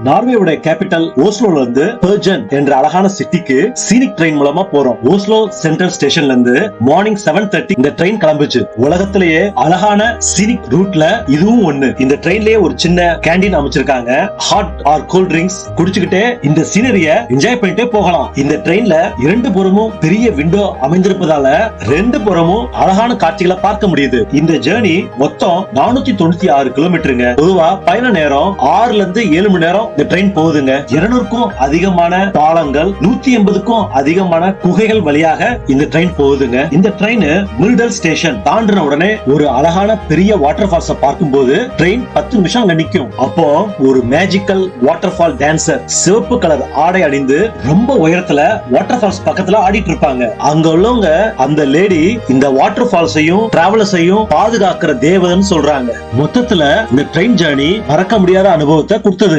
நார்வேயோட capital ஓஸ்லோல இருந்து பெர்ஜன் என்ற அழகான சிட்டிக்கு சீனிக் ட்ரெயின் மூலமா போறோம். ஓஸ்லோ சென்ட்ரல் ஸ்டேஷன்ல இருந்து மார்னிங் 7:30 இந்த ட்ரெயின் கிளம்புச்சு. உலகத்திலேயே அழகான சீனிக் ரூட்ல இதுவும் ஒண்ணு. இந்த ட்ரெயின்லயே ஒரு சின்ன கேண்டீன் அமைச்சிருக்காங்க. ஹாட் ஆர் கூல் ட்ரிங்க்ஸ் குடிச்சுக்கிட்டே இந்த சீனரிய என்ஜாய் பண்ணிட்டே போகலாம். இந்த ட்ரெயின்ல இரண்டு புறமும் பெரிய விண்டோ அமைந்திருப்பதால ரெண்டு புறமும் அழகான காட்சிகளை பார்க்க முடியுது. இந்த ஜேர்னி மொத்தம் 496 கிலோமீட்டருங்க. பொதுவா பயண நேரம் 6ல இருந்து 7 மணி நேரம் இந்த ட்ரெயின் போகுதுங்க. 200க்கும் அதிகமான பாலங்கள், 180க்கும் அதிகமான குகைகள் வழியாக இந்த ட்ரெயின் போகுதுங்க. இந்த ட்ரெயின் மில்டல் ஸ்டேஷன் தாண்டின உடனே ஒரு அழகான பெரிய வாட்டர் ஃபால்ஸ் பார்க்கும்போது ட்ரெயின் 10 நிமிஷம் அங்க நிக்கும். அப்போ ஒரு மேஜிக்கல் வாட்டர் ஃபால் டான்சர் சிவப்பு கலர் ஆடை அணிந்து ரொம்ப உயரத்துல வாட்டர் ஃபால்ஸ் பக்கத்துல ஆடிட்டு இருப்பாங்க. அங்க உள்ளவங்க அந்த லேடி இந்த வாட்டர் ஃபால்ஸையும் டிராவலர்ஸையும் பாதுகாக்கிற தேவதன்னு சொல்றாங்க. மொத்தத்துல இந்த ட்ரெயின் ஜர்னி மறக்க முடியாத அனுபவத்தை கொடுத்ததுங்க.